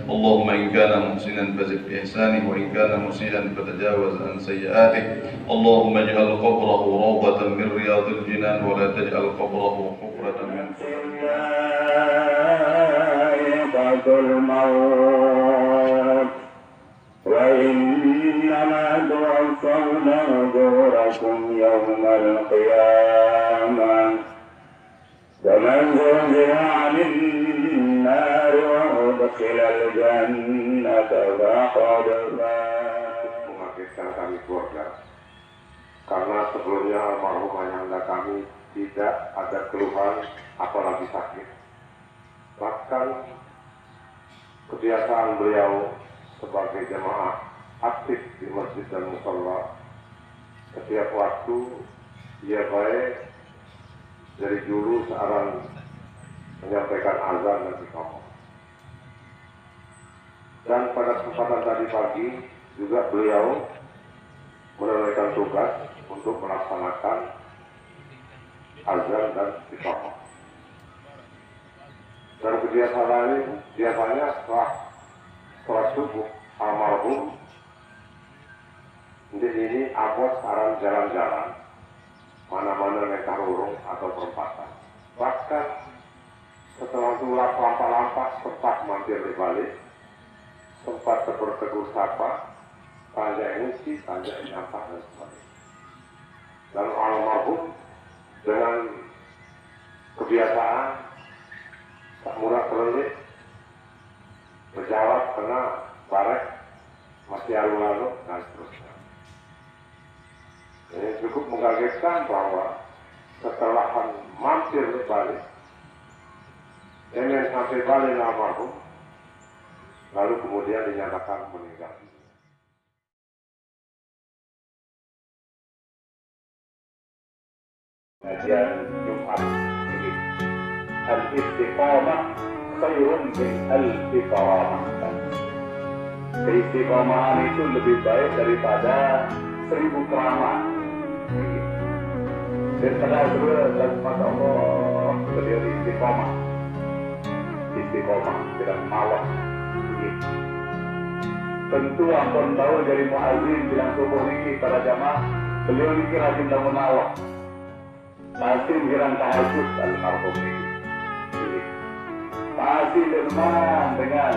اللهم إن كان محسنا فزد بإحسانه وإن كان مسيئا فتجاوز عن سيئاته. اللهم اجعل قبره روضة من رياض الجنان ولا تجعل قبره حفرة من الموت وإنما توفون أجوركم يوم القيامة فمن زحزح عن النار وأدخل الجنة فقد فاز. Mengagetkan kami keluarga, karena sebelumnya almarhum ayahanda kami tidak ada keluhan apalagi sakit. Bahkan kebiasaan beliau sebagai jemaah aktif di masjid dan musala, setiap waktu ia baik dari dulu seorang menyampaikan azan dan iqamah. Dan pada kesempatan tadi pagi juga beliau menunaikan tugas untuk melaksanakan azan dan iqamah. Dan biasanya setelah subuh almarhum ini abot saran jalan-jalan mana-mana naik karurung atau perempatan. Bahkan setelah sulap lampa-lampa sempat mampir di balik, sempat tegur-tegur sapa, tanya emosi, tanya nyapa dan sebagainya. Dan almarhum dengan kebiasaan tak murah terlalu berjawab karena barek masih lalu dan seterusnya. Ini cukup mengagetkan bahwa setelah mampir di balik, dengan sampai balik almarhum, lalu kemudian dinyatakan meninggal. Kajian Jumat ini, al-istiqamah khairun min al-iqamah. Keistiqamahan itu lebih baik daripada 1000 keramat. Dan pada akhirnya maka Allah beliau istiqamah, tidak malas. Tentu ampun tahu dari muazzin bilang subuh ini para jamaah, beliau ini rajin bangun awal, masih mengira tahajud almarhum ini. Masih demam dengan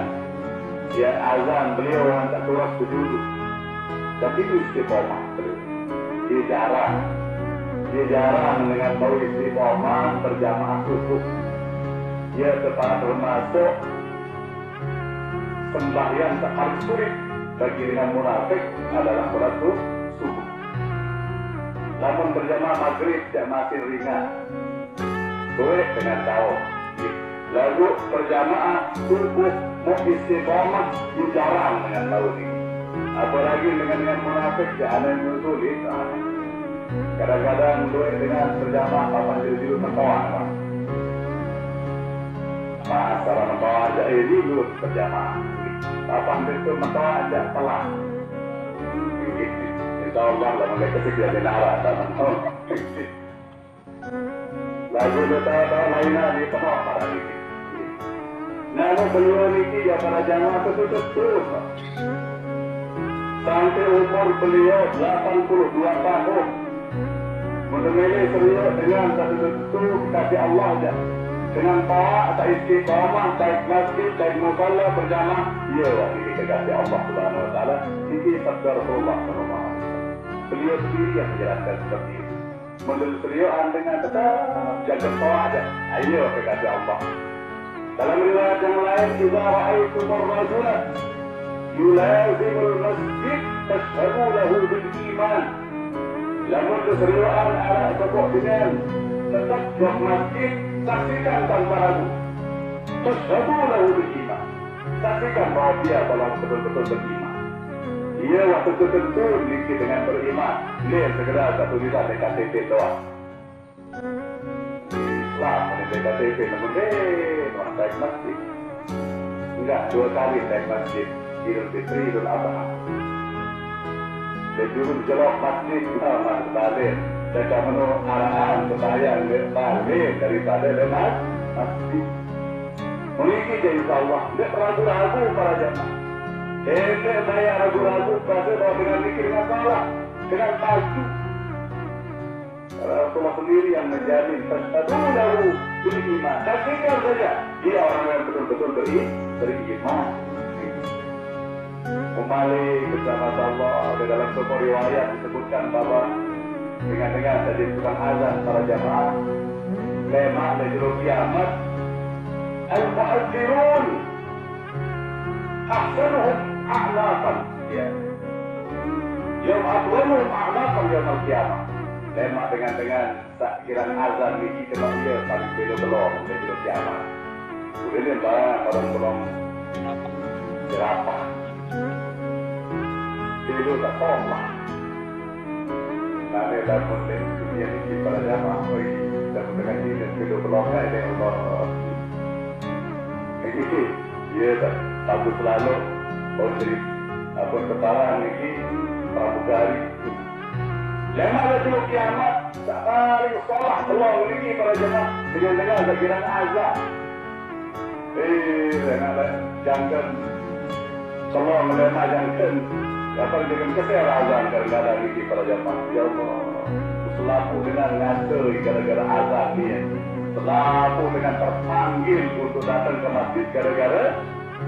ya azan beliau yang tak turut sujud. Tapi itu istiqomah beliau. Dia jarang dengan bau istiqomah berjamaah subuh. Dia termasuk sembahyang tak paling sulit bagi dengan munafik adalah sholat subuh. Namun berjamaah maghrib tidak masih ringan. Sulit dengan tahu. Lalu berjamaah subuh mau istiqomah jarang dengan tahu ini. Apalagi dengan munafik jangan yang sulit. Kadang-kadang duit dengan berjamaah papan dulu tertawa. Masalah membawa aja ini dulu berjamaah. Papan itu membawa aja telah. Insya Allah lah mereka tidak denara teman-teman. Lagu betapa lainnya di penuh para ini. Namun beliau ini ya para jamaah tertutup terus. Sampai umur beliau 82 tahun. Mendengar serius dengan satu kasih Allah aja. Dengan taat, tak istiqamah, tak masjid, tak musalla berjamaah, ia ini kekasih Allah Subhanahu Wa Taala. Ini sabda Rasulullah SAW. Beliau sendiri yang menjelaskan seperti itu. Menurut beliau dengan tetap jaga taat aja. Ayo kekasih Allah. Dalam riwayat yang lain, jika ra'aitum ar-rajula yulazimul masjid tashhadu lahu bil iman. Namun keseriusan anak pokok dengan tetap di masjid, saksikan tanpa ragu. Tashhadu lahu bil iman. Saksikan bahwa dia telah betul-betul beriman. Dia waktu tertentu dimiliki dengan beriman. Dia segera satu lidah KTP doang. Islam menilai KTP namun orang naik masjid. Enggak, 2 kali naik masjid. Idul Fitri, Idul Adha. Dan jurus jelok masjid sama balik. Dan menurut arahan sembahyang balik daripada dengan masjid. Memiliki je insyaAllah. Tidak ragu-ragu para jamaah. Tidak saya ragu-ragu berasa bahwa dengan zikir dengan salah, dengan maju. Rasulullah sendiri yang menjamin fasadu lahu bil iman. Saksikan saja dia orang yang betul-betul beriman. Kembali bersama Allah di dalam sebuah riwayat disebutkan bahwa dengan tadi tukang azan para jamaah lemak lejurul kiamat al-mu'adzirun ahsanuhum a'naqan ya yawm atwaluhum a'naqan yawm al-kiamat lemak dengan takkiran azan ini kena dia paling belum lejurul kiamat udah lembah orang-orang jerapah itu tak tolak nah dalam konteks dunia ini para jamaah dalam dengan ini dan video blognya ini Allah ini dia tak tahu selalu oh jadi apa keparaan ini pramugari lemah dulu kiamat tak kali sekolah belum ini para jamaah dengan sekiran azab jangan tolong lemah jangan apa dengan keser azan kadang-kadang ini para jamaah ya Allah selaku dengan ngasih gara-gara azan ini selaku dengan terpanggil untuk datang ke masjid gara-gara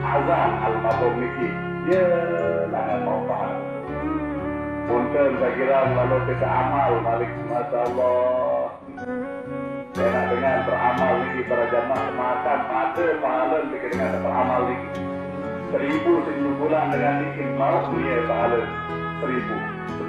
azan al-mabum ini ya langan mau paham punten saya kira lalu kita amal malik Masya Allah enak dengan beramal ini para jamaah makan ada pahala dengan beramal ini 1000 bulan dengan bikin mau dia pahala 1000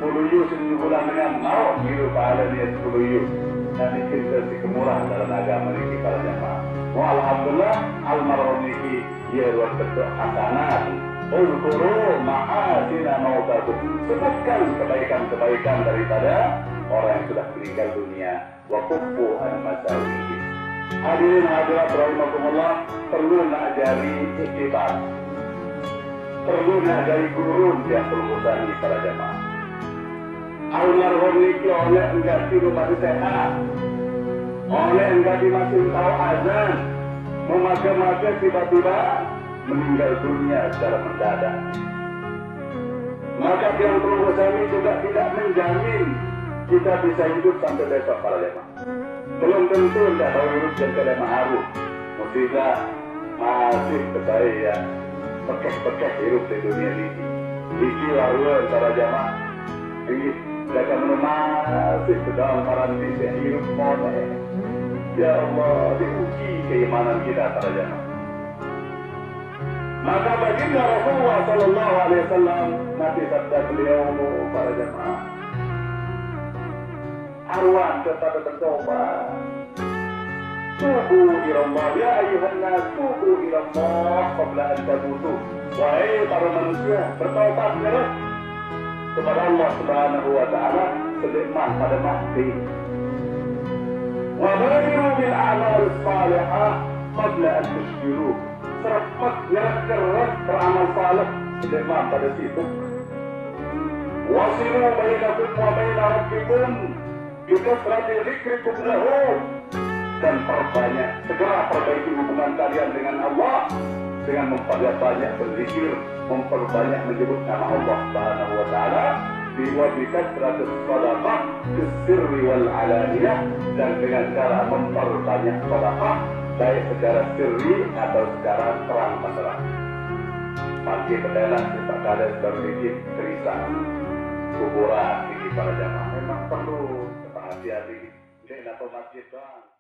10 bulan dengan mau dia pahala dia 10 dan bikin versi kemurahan dalam agama ini para jamaah alhamdulillah almarhum ini dia luar bentuk hasanat ulkuru ma'asina mautakum sebutkan kebaikan-kebaikan daripada orang yang sudah meninggal dunia wa kufu al-masawihi hadirin hadirat rahimakumullah perlu nak jari iktibar perlu dari guru yang berurusan di para jamaah. Almarhum ini oleh enggak di rumah sehat, oleh enggak di masih tahu azan, memakai tiba-tiba meninggal dunia secara mendadak. Maka yang berurusan ini juga tidak menjamin kita bisa hidup sampai besok para jamaah. Belum tentu tidak tahu hidup dan kelemah harus. Musibah masih kebaikan. Pekeh hidup di dunia ini. Iki lalu para jamaah ini mereka masih sedang parantis yang hidup molek. Ya Allah diuji keimanan kita para jamaah. Maka baginda Rasulullah Sallallahu Alaihi Wasallam nanti sabda beliau para jamaah arwah kepada bertobat. Tubu ila Allah ya ayuhan nas tubu ila Allah qabla an tamutu. Wahai para manusia bertaubat kepada Allah Subhanahu wa taala sebelum pada mati. Wa badiru bil a'mal salihah qabla an tushkiru. Cepat keras beramal saleh sebelum pada sibuk. Wasilu bainakum wa baina rabbikum bi kasrati dzikrikum lahu. Dan segera perbaiki hubungan kalian dengan Allah dengan memperbanyak berzikir, memperbanyak menyebut nama Allah Subhanahu wa taala bi kasratis shadaqah bis-sirri wal alaniyah dan dengan cara memperbanyak sedekah baik secara sirri atau secara terang-benderang. Pagi pedalang kita kalian berzikir gerisah kuburan ini para jamaah memang perlu hati-hati. Jangan atau masjid bang.